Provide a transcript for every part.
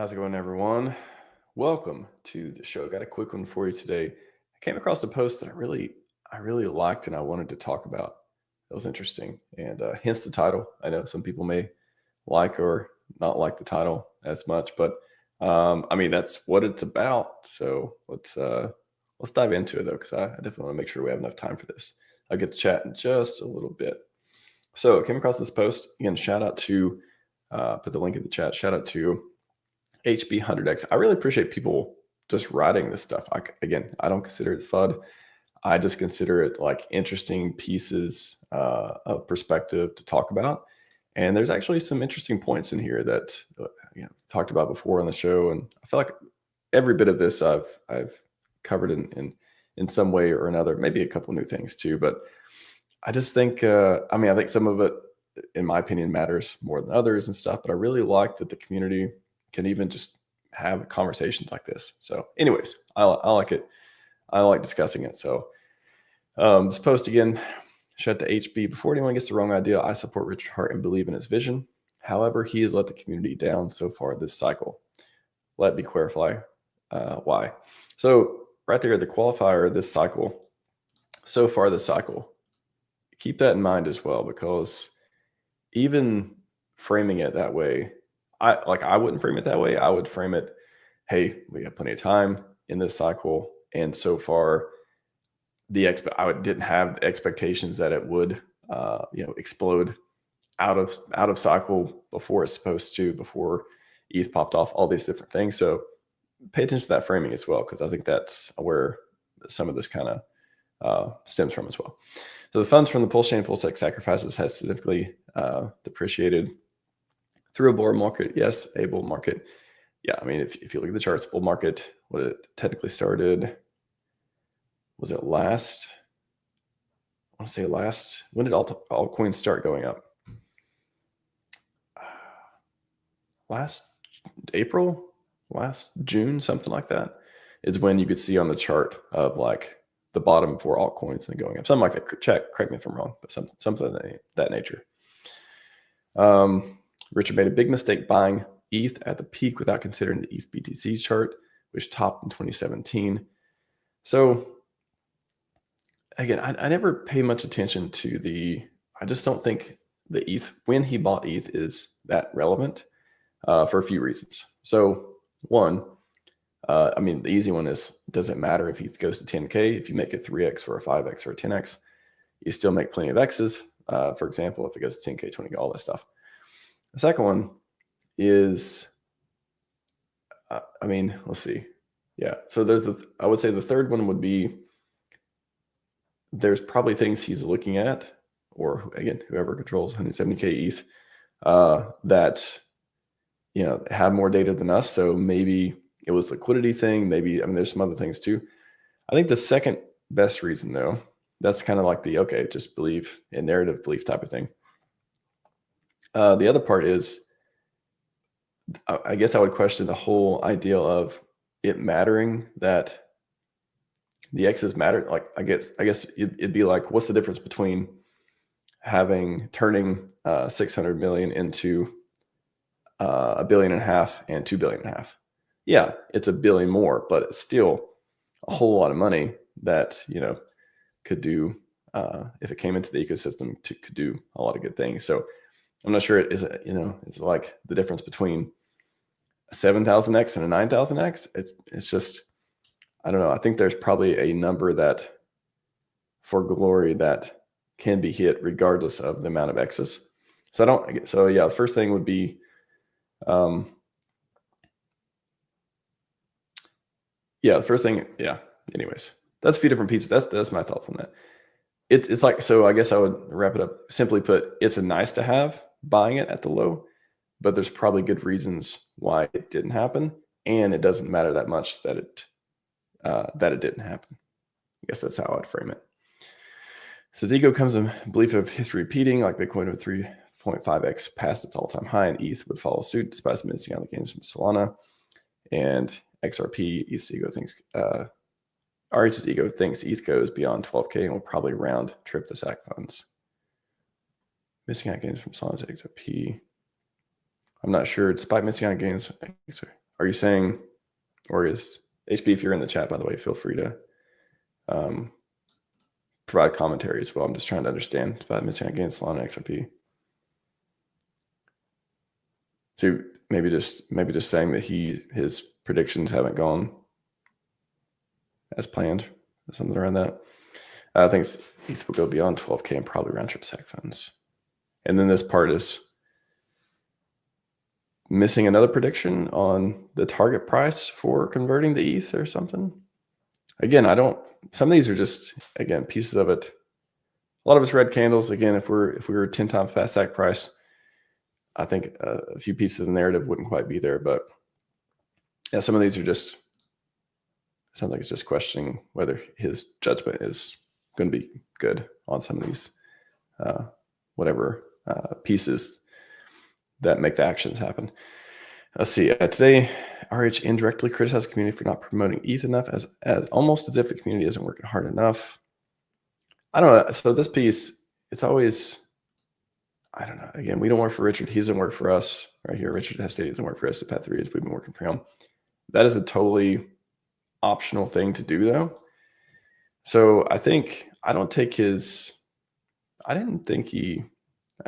How's it going, everyone? Welcome to the show. Got a quick one for you today. I came across a post that I really liked and I wanted to talk about. It was interesting, and hence the title. I know some people may like or not like the title as much, but I mean that's what it's about. So let's dive into it though, because I definitely want to make sure we have enough time for this. I'll get to chat in just a little bit. So I came across this post again. Shout out to put the link in the chat. Shout out to HB100X. I really appreciate people just writing this stuff. Again, I don't consider it FUD. I just consider it like interesting pieces of perspective to talk about. And there's actually some interesting points in here that talked about before on the show. And I feel like every bit of this I've covered in some way or another. Maybe a couple new things too. But I just think I think some of it, in my opinion, matters more than others and stuff. But I really like that the community can even just have conversations like this. So anyways, I like it. I like discussing it. So this post again, shout out to HB. Before anyone gets the wrong idea, I support Richard Hart and believe in his vision. However, he has let the community down so far this cycle. Let me clarify why. So right there, the qualifier this cycle, so far this cycle, keep that in mind as well, because even framing it that way, I wouldn't frame it that way. I would frame it, hey, we have plenty of time in this cycle, and so far, I didn't have expectations that it would, explode out of cycle before it's supposed to, before ETH popped off, all these different things. So pay attention to that framing as well, because I think that's where some of this kind of stems from as well. So the funds from the PulseChain PulseX sacrifices has significantly depreciated through a bull market. Yes, a bull market. Yeah, I mean, if you look at the charts, bull market, what it technically started, was it last? I want to say last. When did altcoins start going up? Last April, last June, something like that, is when you could see on the chart of like the bottom for altcoins and going up, something like that. Correct me if I'm wrong, but something of that nature. Richard made a big mistake buying ETH at the peak without considering the ETH BTC chart, which topped in 2017. So again, I never pay much attention to I just don't think the ETH, when he bought ETH, is that relevant for a few reasons. So one, the easy one is, does it matter if ETH goes to 10K? If you make a 3X or a 5X or a 10X, you still make plenty of X's. For example, if it goes to 10K, 20K, all that stuff. The second one is, let's see. Yeah, so I would say the third one would be, there's probably things he's looking at, or again, whoever controls 170K ETH, that, have more data than us. So maybe it was liquidity thing. Maybe, there's some other things too. I think the second best reason though, that's kind of like just believe in narrative belief type of thing. The other part is, I guess I would question the whole idea of it mattering that the X's matter. Like, I guess it'd be like, what's the difference between turning 600 million into $1.5 billion and $2.5 billion? Yeah, it's $1 billion more, but it's still a whole lot of money that could do, if it came into the ecosystem, could do a lot of good things. So I'm not sure it's like the difference between a 7,000X and a 9,000X. It's just, I don't know. I think there's probably a number that for glory that can be hit regardless of the amount of X's. So yeah, the first thing would be, anyways, that's a few different pieces. That's my thoughts on that. It's like, so I guess I would wrap it up. Simply put, it's a nice to have buying it at the low, but there's probably good reasons why it didn't happen. And it doesn't matter that much that it didn't happen. I guess that's how I'd frame it. So as ego comes a belief of history repeating, like Bitcoin with 3.5x past its all-time high, and ETH would follow suit despite missing out the gains from Solana. And XRP, ETH's ego thinks, RH's ego thinks ETH goes beyond 12K and will probably round trip the SAC funds. Missing out gains from Solana's XRP. I'm not sure. Despite missing out gains, are you saying, or is HP, if you're in the chat, by the way, feel free to provide commentary as well. I'm just trying to understand about missing against Solana XRP. So maybe just saying that his predictions haven't gone as planned, something around that. I think ETH will go beyond 12K and probably round trip SEC funds. And then this part is missing another prediction on the target price for converting to ETH or something. Again, some of these are just, again, pieces of it. A lot of it's red candles. Again, if we were 10 times fast stack price, I think a few pieces of the narrative wouldn't quite be there. But yeah, some of these are just, sounds like it's just questioning whether his judgment is going to be good on some of these pieces that make the actions happen. Let's see. Today, RH indirectly criticized the community for not promoting ETH enough, as almost as if the community isn't working hard enough. I don't know. So this piece, it's always, I don't know. Again, we don't work for Richard. He doesn't work for us right here. Richard has stated he doesn't work for us. The path 3 is we've been working for him. That is a totally optional thing to do, though. So I didn't think I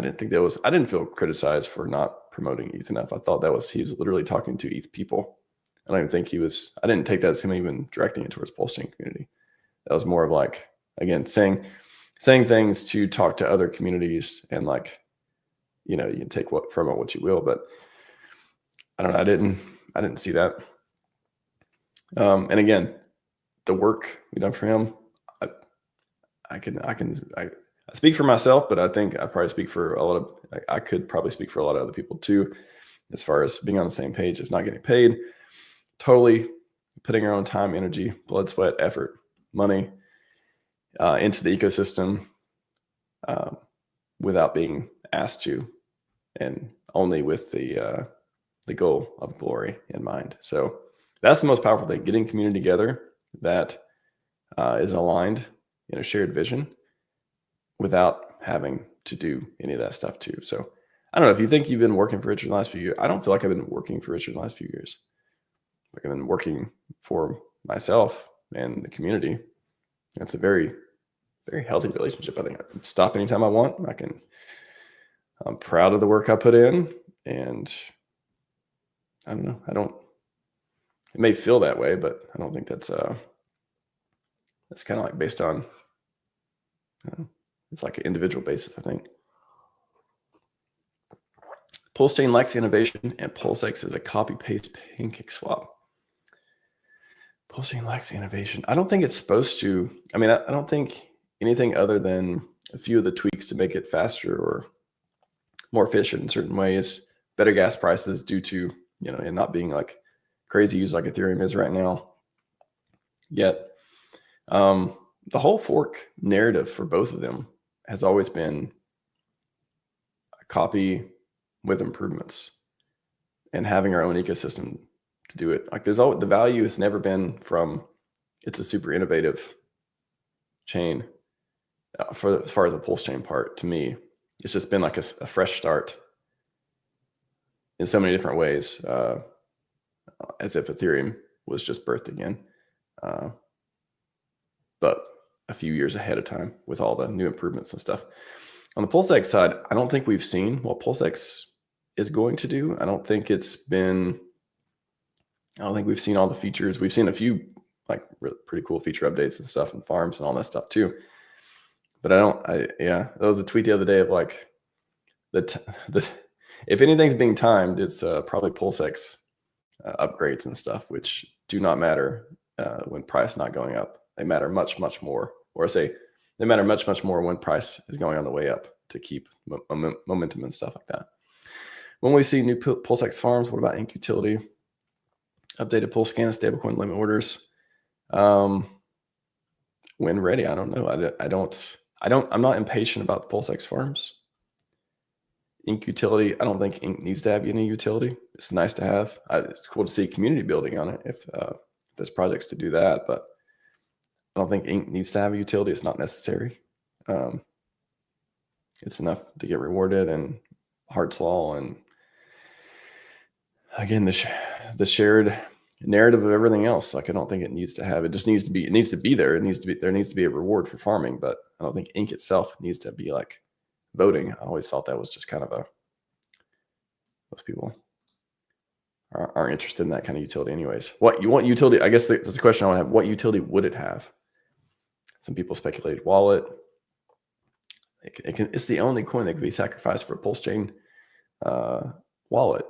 didn't feel criticized for not promoting ETH enough. I thought he was literally talking to ETH people. I don't even think I didn't take that as him even directing it towards PulseChain community. That was more of like, again, saying things to talk to other communities, and like, you can take from it what you will, but I don't know. I didn't see that. And again, the work we done for him, I speak for myself, but I think I probably speak for I could probably speak for a lot of other people too, as far as being on the same page of not getting paid, totally putting our own time, energy, blood, sweat, effort, money into the ecosystem without being asked to, and only with the goal of glory in mind. So that's the most powerful thing, getting community together that is aligned in a shared vision without having to do any of that stuff too. So I don't know if you think you've been working for Richard the last few years. I don't feel like I've been working for Richard the last few years. Like, I've been working for myself and the community. It's a very, very healthy relationship. I think I can stop anytime I want. I'm proud of the work I put in, and I don't know. It may feel that way, but I don't think that's kind of like based on, it's like an individual basis, I think. PulseChain lacks innovation, and PulseX is a copy-paste pancake swap. PulseChain lacks innovation. I don't think it's supposed to. I mean, I don't think anything other than a few of the tweaks to make it faster or more efficient in certain ways, better gas prices due to, and not being like crazy use like Ethereum is right now. Yet, the whole fork narrative for both of them has always been a copy with improvements and having our own ecosystem to do it. Like, the value has never been from it's a super innovative chain as far as the PulseChain part. To me, it's just been like a fresh start in so many different ways, as if Ethereum was just birthed again, but a few years ahead of time with all the new improvements and stuff. On the PulseX side, I don't think we've seen what PulseX is going to do. I don't think we've seen all the features. We've seen a few like pretty cool feature updates and stuff, and farms and all that stuff too. But there was a tweet the other day of like if anything's being timed, it's probably PulseX upgrades and stuff, which do not matter when price not going up. They matter much, much more. Or say they matter much, much more when price is going on the way up to keep momentum and stuff like that. When we see new PulseX farms, what about Ink utility? Updated Pulse Scan and stablecoin limit orders. When ready, I don't know. I'm not impatient about the PulseX farms. Ink utility, I don't think Ink needs to have any utility. It's nice to have. It's cool to see community building on it if there's projects to do that, but I don't think Ink needs to have a utility. It's not necessary. It's enough to get rewarded and hard slaw and again, the shared narrative of everything else. Like, I don't think it needs to have, it just needs to be, it needs to be there. There needs to be a reward for farming, but I don't think ink itself needs to be like voting. I always thought that was just kind of most people aren't interested in that kind of utility anyways. What utility, I guess that's the question I want to have. What utility would it have? Some people speculated wallet. It's the only coin that can be sacrificed for a PulseChain wallet.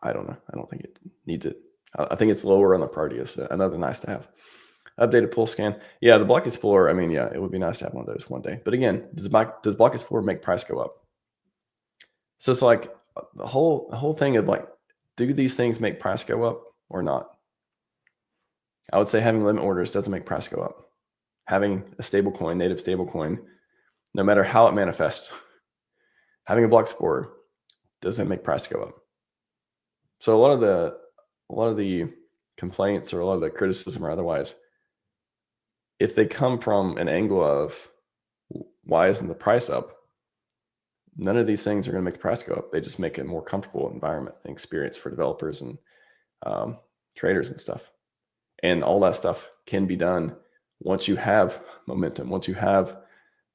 I don't know. I don't think it needs it. I think it's lower on the priority list. Another nice to have. Updated PulseScan. Yeah, the Block Explorer. I mean, yeah, it would be nice to have one of those one day. But again, does Block Explorer make price go up? So it's like the whole thing of like, do these things make price go up or not? I would say having limit orders doesn't make price go up. Having a stable coin, native stable coin, no matter how it manifests, having a Block Explorer doesn't make price go up. So a lot of the complaints or a lot of the criticism or otherwise, if they come from an angle of why isn't the price up, none of these things are going to make the price go up. They just make it a more comfortable environment and experience for developers and traders and stuff. And all that stuff can be done once you have momentum, once you have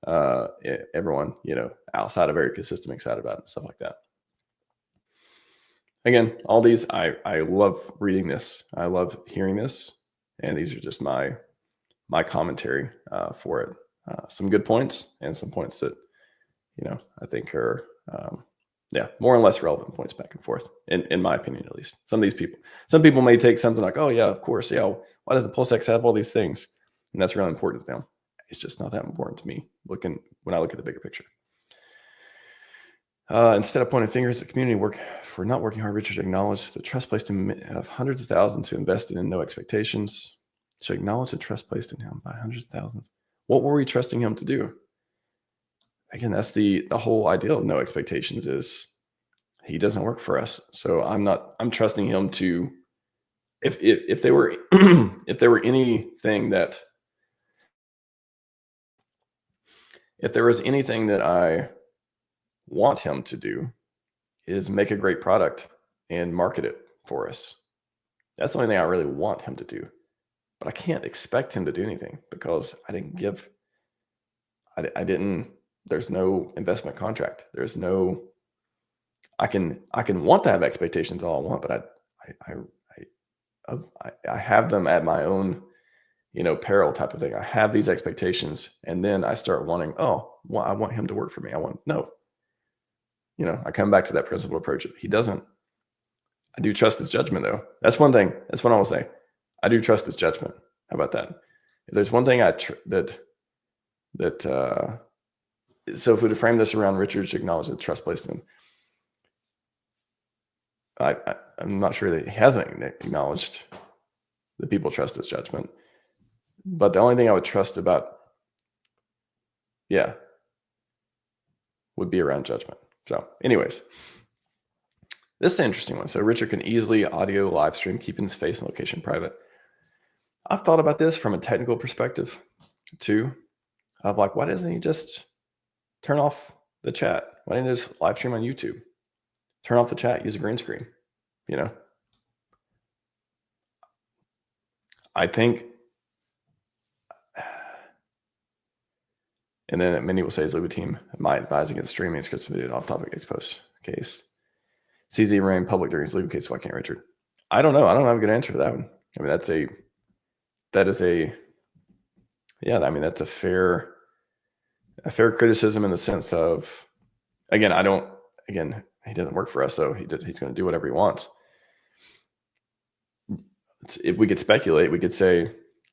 everyone, outside of our ecosystem excited about it and stuff like that. Again, all these, I love reading this. I love hearing this. And these are just my commentary for it. Some good points and some points that, I think are, more or less relevant points back and forth, in my opinion, at least. Some people may take something like, oh yeah, of course. Yeah. Why does the PulseX have all these things? And that's really important to them. It's just not that important to me when I look at the bigger picture. Instead of pointing fingers at the community for not working hard, Richard acknowledged the trust placed in him of hundreds of thousands who invested in no expectations. Should acknowledge the trust placed in him by hundreds of thousands. What were we trusting him to do? Again, that's the whole idea of no expectations is he doesn't work for us. So I'm trusting him to, if there were, if there were anything that, if there was anything that I want him to do is make a great product and market it for us. That's the only thing I really want him to do. But I can't expect him to do anything because I didn't, there's no investment contract. There's no, I can want to have expectations all I want, but I have them at my own, peril type of thing. I have these expectations and then I start wanting, I want him to work for me. I come back to that principle approach. He doesn't. I do trust his judgment, though. That's one thing. That's what I will say. I do trust his judgment. How about that? If there's one thing so if we were to frame this around Richard's acknowledge the trust placed in him, I'm not sure that he hasn't acknowledged that people trust his judgment. But the only thing I would trust about, would be around judgment. So anyways, this is an interesting one. So Richard can easily audio live stream, keeping his face and location private. I've thought about this from a technical perspective too. Of like, why doesn't he just turn off the chat? Why didn't he just live stream on YouTube? Turn off the chat, use a green screen, I think, and then many will say his Luba team might advise against streaming scripts video off-topic post case. CZ remain public during his Luba case. Why can't Richard? I don't know. I don't have a good answer to that one. I mean, that's a fair criticism in the sense of, again, he doesn't work for us, so he's going to do whatever he wants. If we could speculate, we could say,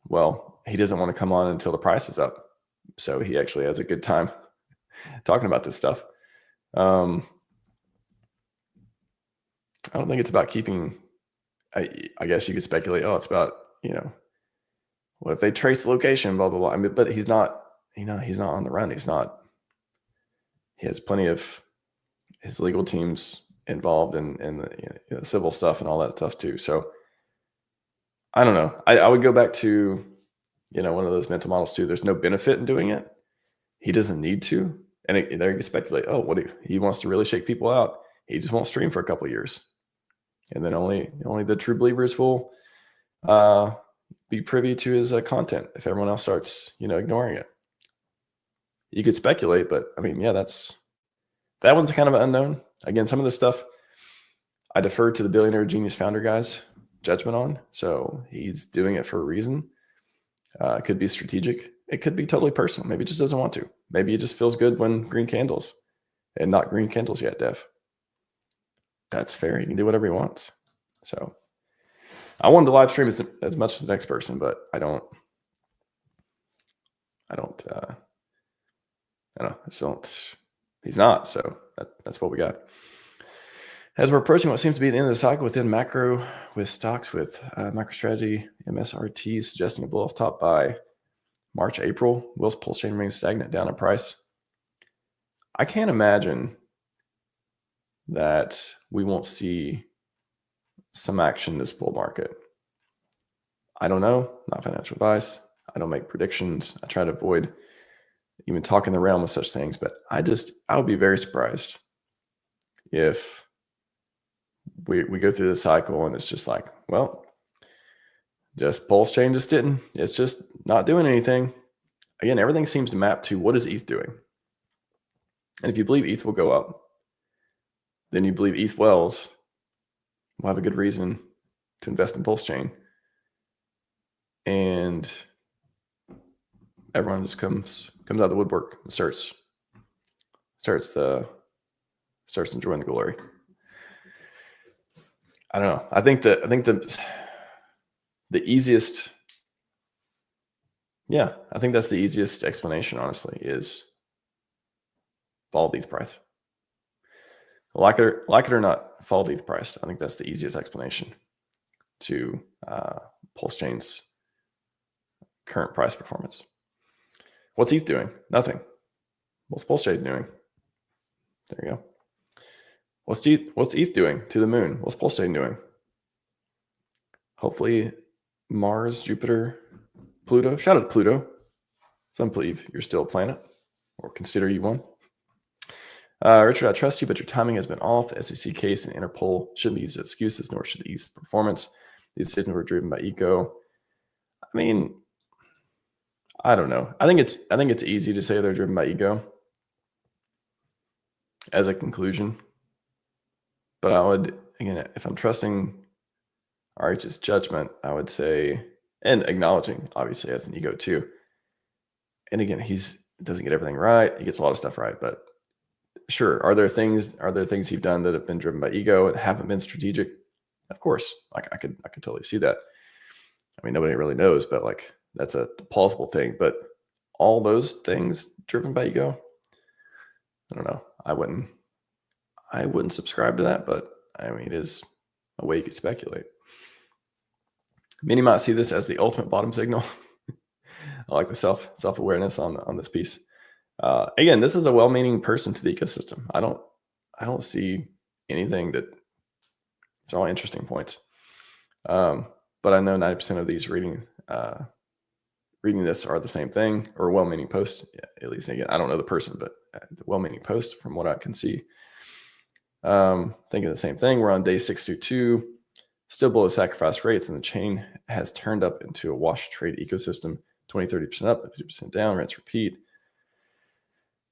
well, he doesn't want to come on until the price is up. So he actually has a good time talking about this stuff. I don't think it's about keeping, I guess you could speculate, it's about, what if they trace the location, blah, blah, blah. I mean, but he's not, he's not on the run. He has plenty of his legal teams involved in the civil stuff and all that stuff too. So I don't know. I would go back to, one of those mental models too. There's no benefit in doing it. He doesn't need to. And there you can speculate, what if he wants to really shake people out? he just won't stream for a couple of years. And then only the true believers will be privy to his content if everyone else starts, ignoring it. You could speculate, but I mean, yeah, that one's kind of an unknown. Again, some of the stuff I defer to the billionaire genius founder guy's judgment on. So he's doing it for a reason. It could be strategic. It could be totally personal. Maybe he just doesn't want to. Maybe he just feels good when green candles and not green candles yet, Dev. That's fair. He can do whatever he wants. So I wanted to live stream as much as the next person, but I don't. He's not. So that's what we got. As we're approaching what seems to be the end of the cycle within macro, with stocks with MicroStrategy, MSRT suggesting a blow off top by March, April. Will's PulseChain remains stagnant down in price. I can't imagine that we won't see some action in this bull market. I don't know, not financial advice. I don't make predictions. I try to avoid even talking the realm of such things, but I would be very surprised if we go through the cycle and it's just like, well, just PulseChain it's just not doing anything. Again, everything seems to map to what is ETH doing. And if you believe ETH will go up, then you believe ETH wells will have a good reason to invest in PulseChain. And everyone just comes out of the woodwork and starts enjoying the glory. I don't know. I think the easiest, I think that's the easiest explanation, honestly, is fall ETH price. Like it or not, fall ETH price. I think that's the easiest explanation to PulseChain's current price performance. What's ETH doing? Nothing. What's PulseChain doing? There you go. What's ETH doing to the moon? What's PulseChain doing? Hopefully Mars, Jupiter, Pluto. Shout out to Pluto. Some believe you're still a planet or consider you one. Richard, I trust you, but your timing has been off. The SEC case and Interpol shouldn't be used as excuses, nor should ETH's performance. These decisions were driven by ego. I mean, I don't know. I think it's easy to say they're driven by ego as a conclusion. But I would, again, if I'm trusting RH's judgment, I would say, and acknowledging, obviously, as an ego too. And again, doesn't get everything right. He gets a lot of stuff right, but sure, are there things you've done that have been driven by ego and haven't been strategic? Of course, like I could totally see that. I mean, nobody really knows, but like that's a plausible thing. But all those things driven by ego, I don't know. I wouldn't subscribe to that, but I mean, it is a way you could speculate. Many might see this as the ultimate bottom signal. I like the self-awareness on this piece. Again, this is a well-meaning person to the ecosystem. I don't see anything that it's all interesting points. But I know 90% of these reading this are the same thing or a well-meaning post. Yeah, at least again, I don't know the person, but the well-meaning post from what I can see. Thinking the same thing. We're on day 622, still below sacrifice rates, and the chain has turned up into a wash trade ecosystem. 20-30% up, 50% down, rinse, repeat.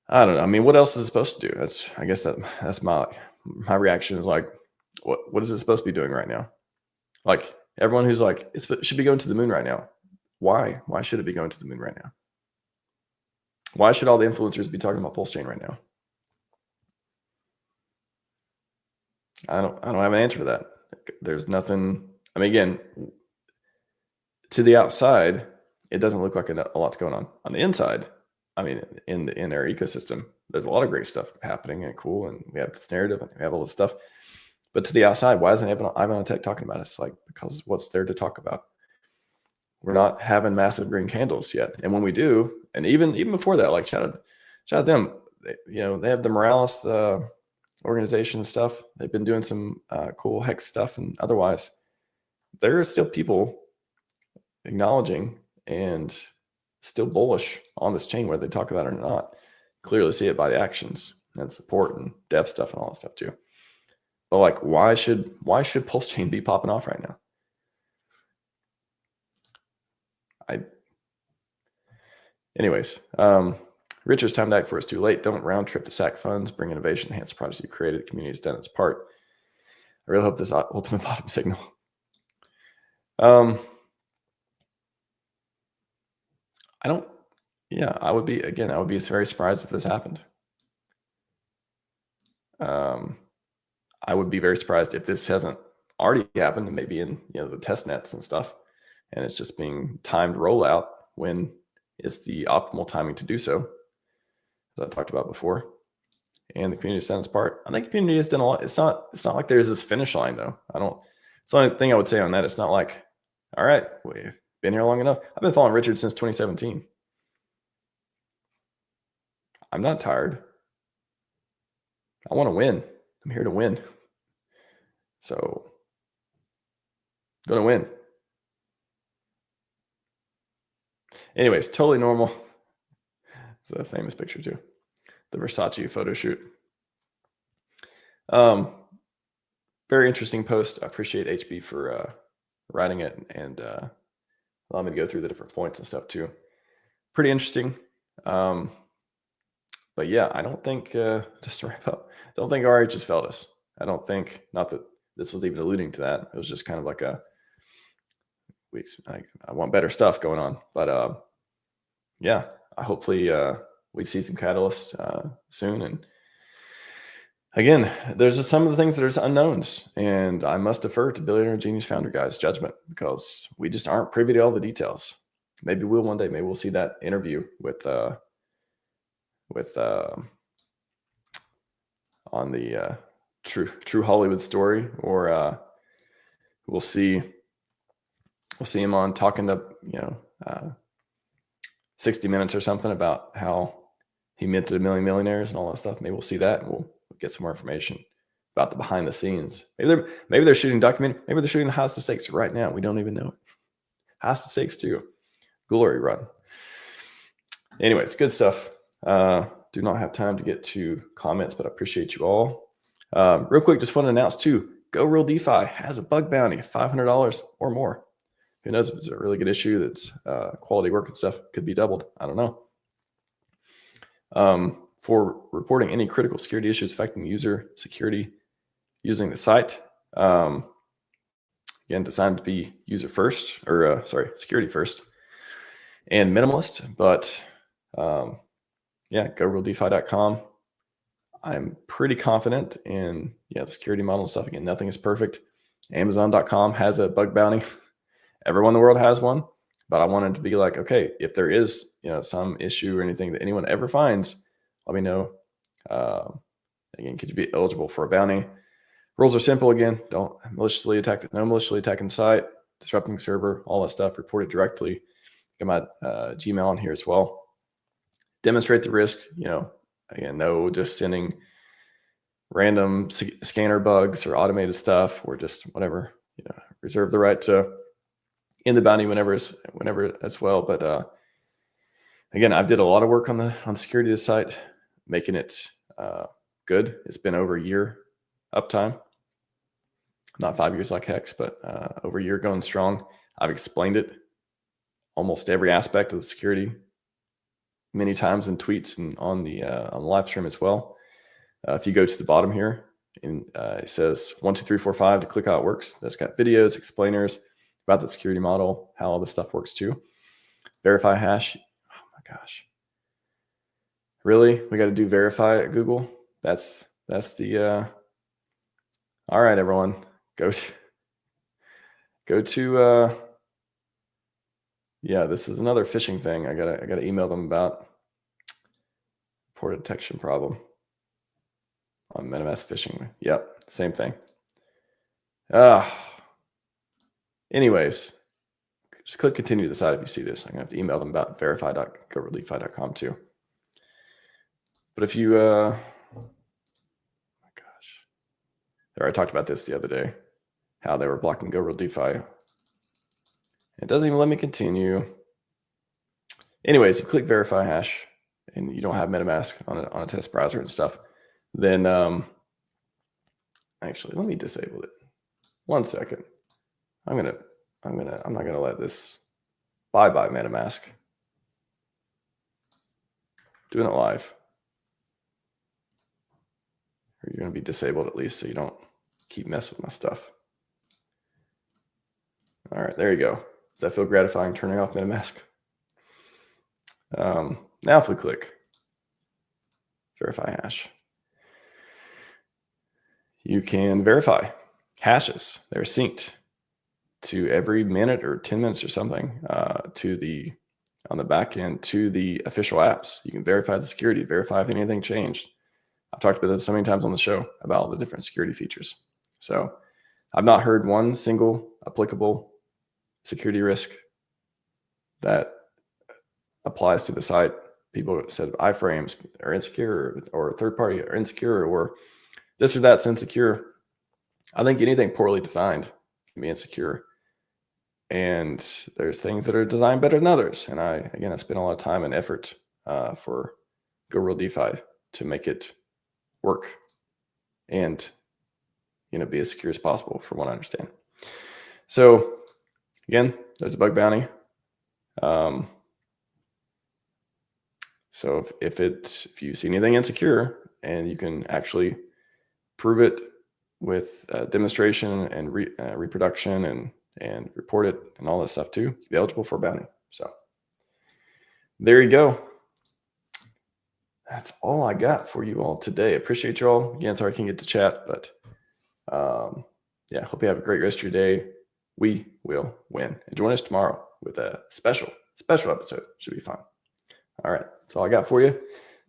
I don't know. I mean, what else is it supposed to do? That's my reaction is like, what is it supposed to be doing right now? Like everyone who's like, it should be going to the moon right now. Why? Why should it be going to the moon right now? Why should all the influencers be talking about PulseChain right now? I don't have an answer for that. There's nothing. I mean, again, to the outside, it doesn't look like a lot's going on. On the inside, I mean, in our ecosystem, there's a lot of great stuff happening and cool, and we have this narrative and we have all this stuff. But to the outside, why isn't Ivan Tech talking about it? It's like, because what's there to talk about? We're not having massive green candles yet, and when we do, and even before that, like shout out them. They have the Morales organization and stuff. They've been doing some cool hex stuff, and otherwise, there are still people acknowledging and still bullish on this chain, whether they talk about it or not. Clearly see it by the actions and support and dev stuff and all that stuff too. But like, why should PulseChain be popping off right now? Anyways, Richard's time to act before it's too late. Don't round trip the SAC funds. Bring innovation. Enhance the projects you created. The community has done its part. I really hope this ultimate bottom signal. I don't. Yeah, I would be very surprised if this happened. I would be very surprised if this hasn't already happened, and maybe in the test nets and stuff, and it's just being timed rollout when is the optimal timing to do so, as I talked about before. And the community has done its part. I think the community has done a lot. It's not like there's this finish line though. It's the only thing I would say on that. It's not like, all right, we've been here long enough. I've been following Richard since 2017. I'm not tired. I want to win. I'm here to win. So, gonna win. Anyways, totally normal. It's a famous picture too. The Versace photo shoot. Very interesting post. I appreciate HB for writing it and allowing me to go through the different points and stuff too. Pretty interesting. But yeah, I don't think, just to wrap up, I don't think RH has failed us. I don't think, not that this was even alluding to that. It was just kind of like I want better stuff going on. But yeah, hopefully we see some catalysts soon. And again, there's just some of the things that are unknowns, and I must defer to Billionaire Genius Founder Guy's judgment because we just aren't privy to all the details. Maybe we'll one day. Maybe we'll see that interview with on the True Hollywood Story, or we'll see him on talking to 60 Minutes or something about how he minted $1 million millionaires and all that stuff. Maybe we'll see that, and we'll get some more information about the behind the scenes. Maybe they're shooting documentary. Maybe they're shooting the Highest of Stakes right now. We don't even know it. Highest of Stakes 2, Glory Run. Anyways, good stuff. Do not have time to get to comments, but I appreciate you all. Real quick, just want to announce too, Go Real DeFi has a bug bounty, $500 or more. Who knows if it's a really good issue that's quality work and stuff, could be doubled. I don't know. For reporting any critical security issues affecting user security using the site. Again, designed to be user first, or security first and minimalist, but yeah, GoRealDeFi.com. I'm pretty confident in the security model and stuff. Again, nothing is perfect. Amazon.com has a bug bounty. Everyone in the world has one, but I wanted to be like, okay, if there is some issue or anything that anyone ever finds, let me know. Again, could you be eligible for a bounty? Rules are simple. Again, don't maliciously attack. No maliciously attacking the site, disrupting the server, all that stuff. Report it directly. Get my Gmail on here as well. Demonstrate the risk. Again, no just sending random scanner bugs or automated stuff or just whatever. Reserve the right to end the bounty whenever as well. But again, I did a lot of work on the security of the site, making it good. It's been over a year uptime, not 5 years like Hex, but over a year going strong. I've explained it, almost every aspect of the security, many times in tweets and on the live stream as well. If you go to the bottom here, and it says 1, 2, 3, 4, 5 to click how it works. That's got videos, explainers about the security model, how all this stuff works too. Verify hash. Oh my gosh. Really? We got to do verify at Google? That's the all right, everyone. Go to yeah, this is another phishing thing. I gotta email them about port detection problem on MetaMask phishing. Yep, same thing. Anyways, just click continue to the side if you see this. I'm gonna have to email them about verify.gorealdefi.com too. But if you oh my gosh. I already talked about this the other day, how they were blocking Go Real DeFi. It doesn't even let me continue. Anyways, you click verify hash and you don't have MetaMask on a test browser and stuff, then Actually, let me disable it. 1 second. I'm not gonna let this. Bye MetaMask. Doing it live. Or you're gonna be disabled at least, so you don't keep messing with my stuff. All right, there you go. Does that feel gratifying turning off MetaMask? Now if we click verify hash, you can verify hashes. They're synced to every minute or 10 minutes or something on the back end to the official apps. You can verify the security, verify if anything changed. I've talked about this so many times on the show about all the different security features. So I've not heard one single applicable security risk that applies to the site. People said iframes are insecure or third party are insecure or this or that's insecure. I think anything poorly designed can be insecure. And there's things that are designed better than others. And I spent a lot of time and effort for Go Real DeFi to make it work and be as secure as possible from what I understand. So again, there's a bug bounty. So if you see anything insecure and you can actually prove it with demonstration and reproduction and report it and all that stuff too, you'll be eligible for a bounty. So there you go. That's all I got for you all today. Appreciate you all. Again, sorry I can't get to chat, but yeah, hope you have a great rest of your day. We will win. And join us tomorrow with a special episode. Should be fun. All right. That's all I got for you.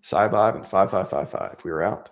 Scivive and 5555. We are out.